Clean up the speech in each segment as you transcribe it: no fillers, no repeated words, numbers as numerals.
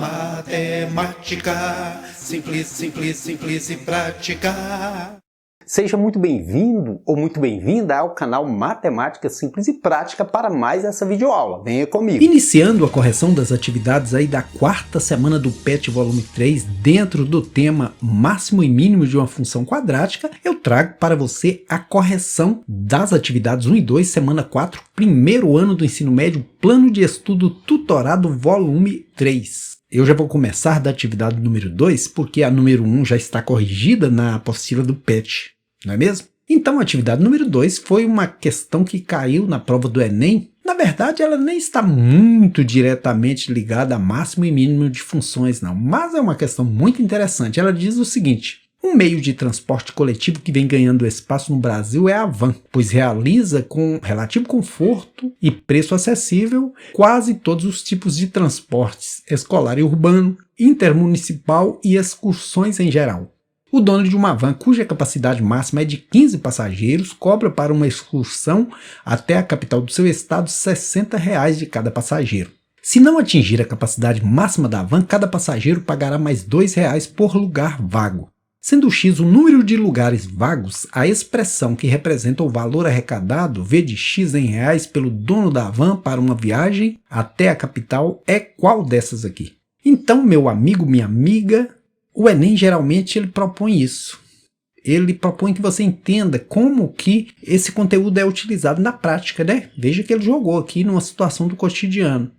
Matemática, simples, simples, simples e prática. Seja muito bem-vindo ou muito bem-vinda ao canal Matemática Simples e Prática para mais essa videoaula. Venha comigo. Iniciando a correção das atividades aí da quarta semana do PET volume 3, dentro do tema máximo e mínimo de uma função quadrática, eu trago para você a correção das atividades 1 e 2, semana 4, primeiro ano do ensino médio, plano de estudo tutorado volume 3. Eu já vou começar da atividade número 2, porque a número 1 já está corrigida na apostila do PET, não é mesmo? Então a atividade número 2 foi uma questão que caiu na prova do Enem. Na verdade, ela nem está muito diretamente ligada a máximo e mínimo de funções, não. Mas é uma questão muito interessante. Ela diz o seguinte: um meio de transporte coletivo que vem ganhando espaço no Brasil é a van, pois realiza com relativo conforto e preço acessível quase todos os tipos de transportes, escolar e urbano, intermunicipal e excursões em geral. O dono de uma van cuja capacidade máxima é de 15 passageiros cobra para uma excursão até a capital do seu estado R$ 60 de cada passageiro. Se não atingir a capacidade máxima da van, cada passageiro pagará mais R$ 2 por lugar vago. Sendo x o número de lugares vagos, a expressão que representa o valor arrecadado, V de x em reais, pelo dono da van para uma viagem até a capital é qual dessas aqui? Então, meu amigo, minha amiga, o Enem geralmente ele propõe isso. Ele propõe que você entenda como que esse conteúdo é utilizado na prática, né? Veja que ele jogou aqui numa situação do cotidiano.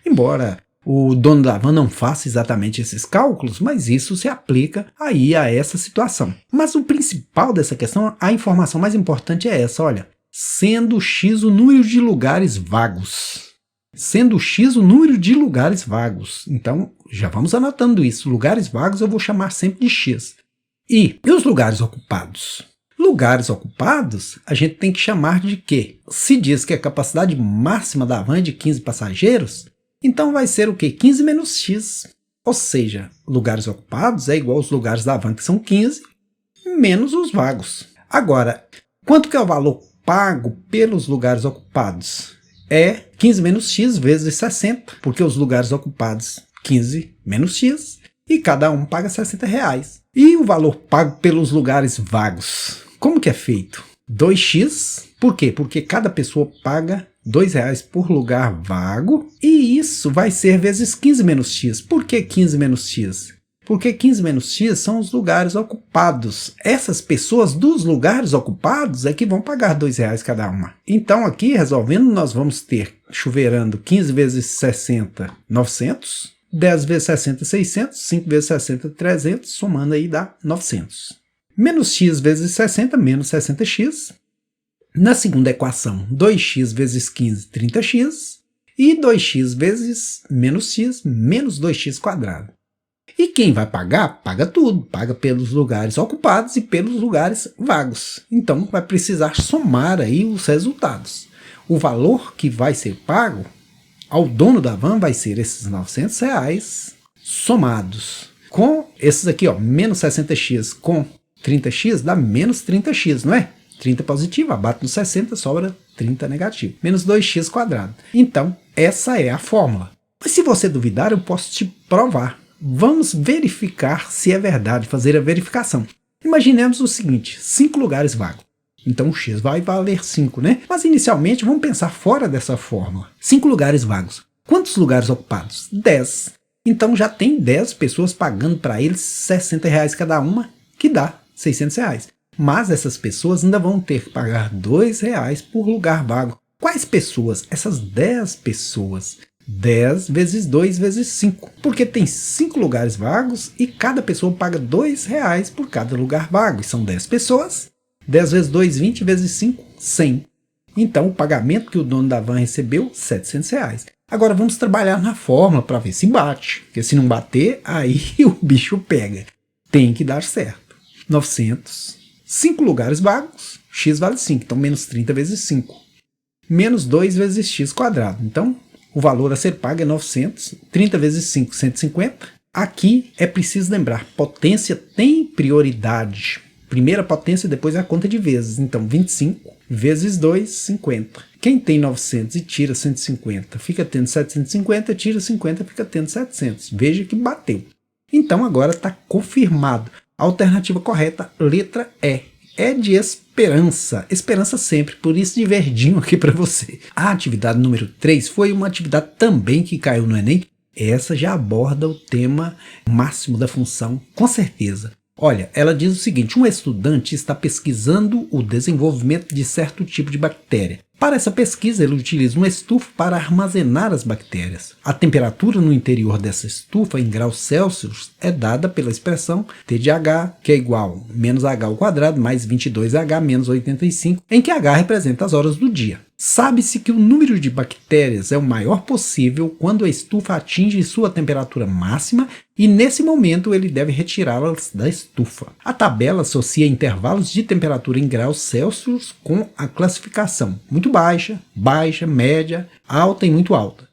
Embora o dono da van não faça exatamente esses cálculos, mas isso se aplica aí a essa situação. Mas o principal dessa questão, a informação mais importante é essa, olha. Sendo x o número de lugares vagos. Sendo x o número de lugares vagos. Então, já vamos anotando isso. Lugares vagos eu vou chamar sempre de x. E os lugares ocupados? Lugares ocupados a gente tem que chamar de quê? Se diz que a capacidade máxima da van é de 15 passageiros, então vai ser o quê? 15 menos x. Ou seja, lugares ocupados é igual aos lugares da van, que são 15, menos os vagos. Agora, quanto que é o valor pago pelos lugares ocupados? É 15 menos x vezes 60, porque os lugares ocupados, 15 menos x, e cada um paga 60 reais. E o valor pago pelos lugares vagos? Como que é feito? 2x, por quê? Porque cada pessoa paga R$ 2 por lugar vago, e isso vai ser vezes 15 menos x. Por que 15 menos x? Porque 15 menos x são os lugares ocupados. Essas pessoas dos lugares ocupados é que vão pagar R$ 2 cada uma. Então aqui, resolvendo, nós vamos ter, chuveirando, 15 vezes 60, 900, 10 vezes 60, 600, 5 vezes 60, 300, somando aí dá 900. Menos x vezes 60, menos 60x. Na segunda equação, 2x vezes 15, 30x, e 2x vezes menos x, menos 2x quadrado. E quem vai pagar? Paga tudo, paga pelos lugares ocupados e pelos lugares vagos. Então vai precisar somar aí os resultados. O valor que vai ser pago ao dono da van vai ser esses R$ 900 somados com esses aqui, ó, menos 60x com 30x dá menos 30x, não é? 30 positivo, abate no 60, sobra 30 negativo. Menos 2x quadrado. Então, essa é a fórmula. Mas se você duvidar, eu posso te provar. Vamos verificar se é verdade, fazer a verificação. Imaginemos o seguinte, 5 lugares vagos. Então, o x vai valer 5, né? Mas, inicialmente, vamos pensar fora dessa fórmula. 5 lugares vagos. Quantos lugares ocupados? 10. Então, já tem 10 pessoas pagando para eles R$ 60 cada uma, que dá R$ 600. Mas essas pessoas ainda vão ter que pagar R$ 2 por lugar vago. Quais pessoas? Essas 10 pessoas. 10 vezes 2 vezes 5. Porque tem 5 lugares vagos e cada pessoa paga R$ 2 por cada lugar vago. E são 10 pessoas. 10 vezes 2, 20 vezes 5, 100. Então o pagamento que o dono da van recebeu, R$ 700. Agora vamos trabalhar na fórmula para ver se bate. Porque se não bater, aí o bicho pega. Tem que dar certo. 900. 5 lugares vagos, x vale 5, então menos 30 vezes 5. Menos 2 vezes x quadrado. Então, o valor a ser pago é 900. 30 vezes 5, 150. Aqui é preciso lembrar, potência tem prioridade. Primeira potência, depois a conta de vezes. Então, 25 vezes 2, 50. Quem tem 900 e tira 150, fica tendo 750, tira 50, fica tendo 700. Veja que bateu. Então agora está confirmado. A alternativa correta, letra E. É de esperança. Esperança sempre, por isso de verdinho aqui para você. A atividade número 3 foi uma atividade também que caiu no Enem. Essa já aborda o tema máximo da função, com certeza. Olha, ela diz o seguinte: um estudante está pesquisando o desenvolvimento de certo tipo de bactéria. Para essa pesquisa, ele utiliza uma estufa para armazenar as bactérias. A temperatura no interior dessa estufa, em graus Celsius, é dada pela expressão T de H, que é igual a menos H ao quadrado mais 22H menos 85, em que H representa as horas do dia. Sabe-se que o número de bactérias é o maior possível quando a estufa atinge sua temperatura máxima e, nesse momento, ele deve retirá-las da estufa. A tabela associa intervalos de temperatura em graus Celsius com a classificação muito baixa, baixa, média, alta e muito alta.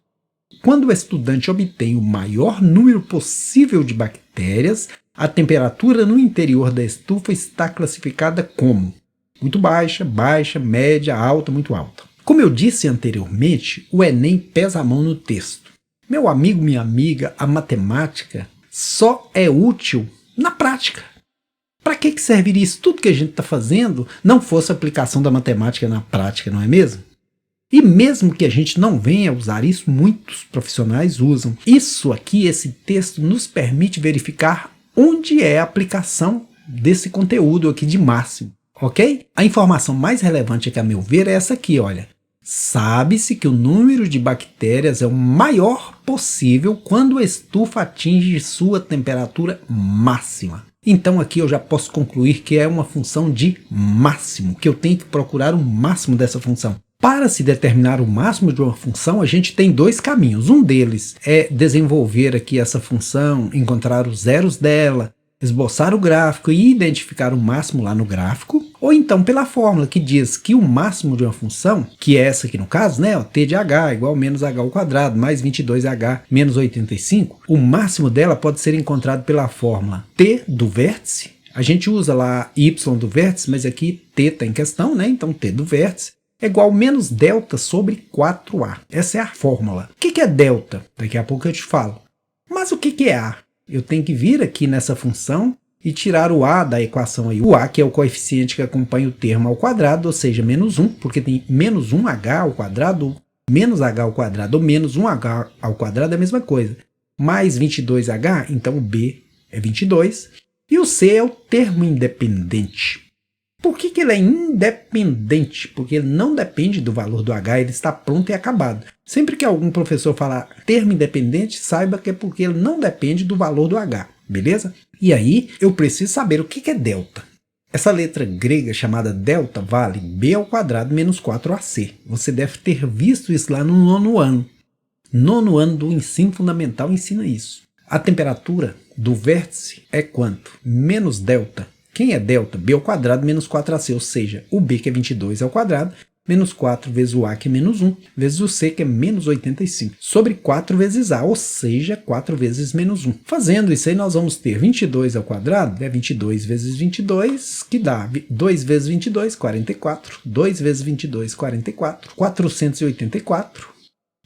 Quando o estudante obtém o maior número possível de bactérias, a temperatura no interior da estufa está classificada como muito baixa, baixa, média, alta, muito alta. Como eu disse anteriormente, o Enem pesa a mão no texto. Meu amigo, minha amiga, a matemática só é útil na prática. Para que serviria isso tudo que a gente está fazendo não fosse a aplicação da matemática na prática, não é mesmo? E mesmo que a gente não venha usar isso, muitos profissionais usam. Isso aqui, esse texto, nos permite verificar onde é a aplicação desse conteúdo aqui de máximo, ok? A informação mais relevante aqui, a meu ver, é essa aqui, olha. Sabe-se que o número de bactérias é o maior possível quando a estufa atinge sua temperatura máxima. Então aqui eu já posso concluir que é uma função de máximo, que eu tenho que procurar o máximo dessa função. Para se determinar o máximo de uma função, a gente tem dois caminhos. Um deles é desenvolver aqui essa função, encontrar os zeros dela, esboçar o gráfico e identificar o máximo lá no gráfico, ou então pela fórmula que diz que o máximo de uma função, que é essa aqui no caso, né, T de H igual a menos H ao quadrado mais 22H menos 85, o máximo dela pode ser encontrado pela fórmula T do vértice. A gente usa lá Y do vértice, mas aqui T está em questão, né, então T do vértice é igual a menos delta sobre 4A. Essa é a fórmula. O que é delta? Daqui a pouco eu te falo. Mas o que é A? Eu tenho que vir aqui nessa função e tirar o A da equação aí. O A, que é o coeficiente que acompanha o termo ao quadrado, ou seja, menos 1, porque tem menos 1H ao quadrado, menos H ao quadrado, ou menos 1H ao quadrado é a mesma coisa. Mais 22H, então o B é 22. E o C é o termo independente. Por que ele é independente? Porque ele não depende do valor do H, ele está pronto e acabado. Sempre que algum professor falar termo independente, saiba que é porque ele não depende do valor do H, beleza? E aí, eu preciso saber o que é delta. Essa letra grega chamada delta vale B ao quadrado menos 4AC. Você deve ter visto isso lá no nono ano. Nono ano do ensino fundamental ensina isso. A temperatura do vértice é quanto? Menos delta. Quem é delta? B ao quadrado menos 4AC, ou seja, o B que é 22 ao quadrado, menos 4 vezes o A que é menos 1, vezes o C que é menos 85, sobre 4 vezes A, ou seja, 4 vezes menos 1. Fazendo isso aí, nós vamos ter 22 ao quadrado, é 22 vezes 22, que dá 2 vezes 22, 44, 2 vezes 22, 44, 484,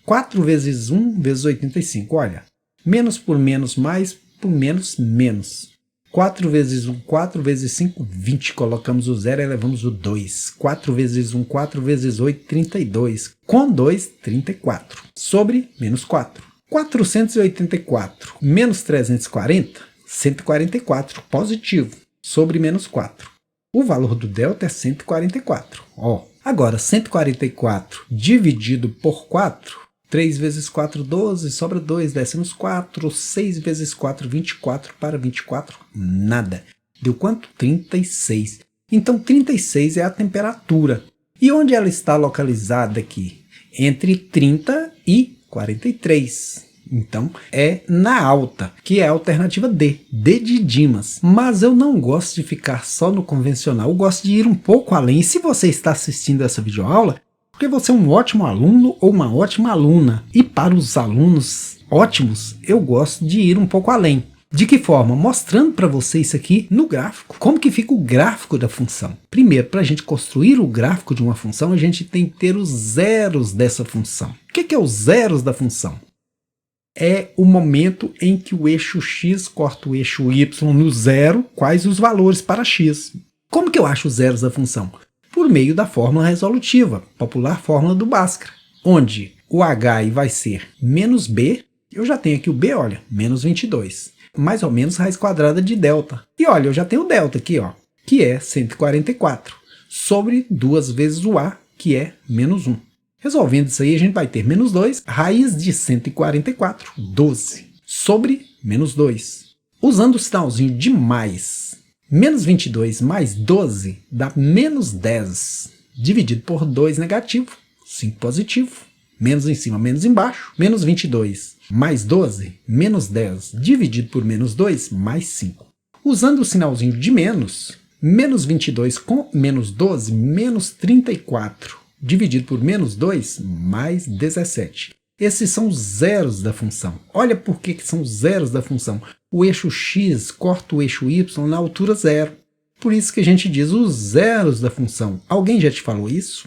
4 vezes 1 vezes 85, olha, menos por menos mais por menos menos. 4 vezes 1, 4 vezes 5, 20. Colocamos o 0 e elevamos o 2. 4 vezes 1, 4 vezes 8, 32. Com 2, 34. Sobre menos 4. 484 menos 340, 144. Positivo. Sobre menos 4. O valor do delta é 144. Ó. Agora, 144 dividido por 4. 3 vezes 4, 12, sobra 2, décimos 4, 6 vezes 4, 24, para 24, nada. Deu quanto? 36. Então, 36 é a temperatura. E onde ela está localizada aqui? Entre 30 e 43. Então, é na alta, que é a alternativa D, D de Dimas. Mas eu não gosto de ficar só no convencional, eu gosto de ir um pouco além. E se você está assistindo essa videoaula, porque você é um ótimo aluno ou uma ótima aluna. E para os alunos ótimos, eu gosto de ir um pouco além. De que forma? Mostrando para você isso aqui no gráfico. Como que fica o gráfico da função? Primeiro, para a gente construir o gráfico de uma função, a gente tem que ter os zeros dessa função. O que é os zeros da função? É o momento em que o eixo x corta o eixo y no zero, quais os valores para x. Como que eu acho os zeros da função? Por meio da fórmula resolutiva, popular fórmula do Bhaskara, onde o h vai ser menos b, eu já tenho aqui o b, olha, menos 22. Mais ou menos raiz quadrada de delta. E olha, eu já tenho o delta aqui, ó, que é 144, sobre 2 vezes o a, que é menos 1. Resolvendo isso aí, a gente vai ter menos 2, raiz de 144, 12, sobre menos 2. Usando o sinalzinho de mais, menos 22 mais 12 dá menos 10, dividido por 2 negativo, 5 positivo, menos em cima, menos embaixo, menos 22 mais 12, menos 10, dividido por menos 2, mais 5. Usando o sinalzinho de menos 22 com menos 12, menos 34, dividido por menos 2, mais 17. Esses são os zeros da função. Olha por que são os zeros da função. O eixo x corta o eixo y na altura zero. Por isso que a gente diz os zeros da função. Alguém já te falou isso?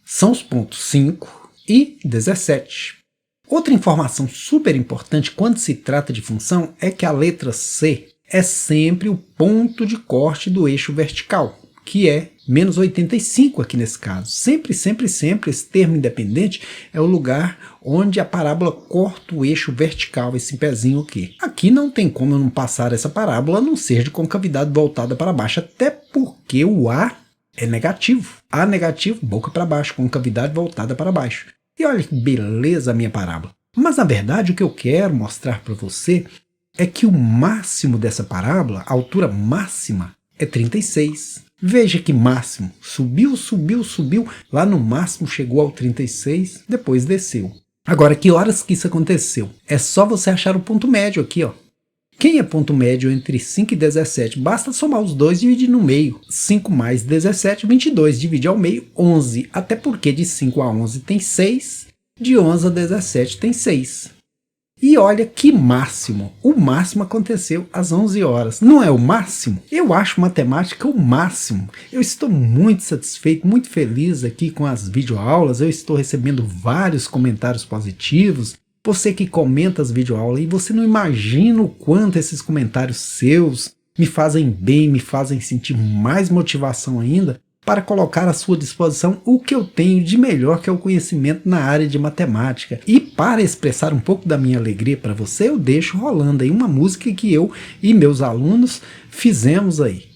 São os pontos 5 e 17. Outra informação super importante quando se trata de função é que a letra C é sempre o ponto de corte do eixo vertical, que é menos 85 aqui nesse caso. Sempre, sempre, sempre esse termo independente é o lugar onde a parábola corta o eixo vertical, esse pezinho aqui. Aqui não tem como eu não passar essa parábola a não ser de concavidade voltada para baixo, até porque o A é negativo. A negativo, boca para baixo, concavidade voltada para baixo. E olha que beleza a minha parábola. Mas na verdade o que eu quero mostrar para você é que o máximo dessa parábola, a altura máxima, é 36. Veja que máximo, subiu, subiu, subiu, lá no máximo chegou ao 36, depois desceu. Agora, que horas que isso aconteceu? É só você achar o ponto médio aqui, ó. Quem é ponto médio entre 5 e 17? Basta somar os dois e dividir no meio. 5 mais 17, 22. Divide ao meio, 11. Até porque de 5 a 11 tem 6, de 11 a 17 tem 6. E olha que máximo. O máximo aconteceu às 11 horas. Não é o máximo? Eu acho matemática o máximo. Eu estou muito satisfeito, muito feliz aqui com as videoaulas. Eu estou recebendo vários comentários positivos. Você que comenta as videoaulas e você não imagina o quanto esses comentários seus me fazem bem, me fazem sentir mais motivação ainda para colocar à sua disposição o que eu tenho de melhor, que é o conhecimento na área de matemática. E para expressar um pouco da minha alegria para você, eu deixo rolando aí uma música que eu e meus alunos fizemos aí.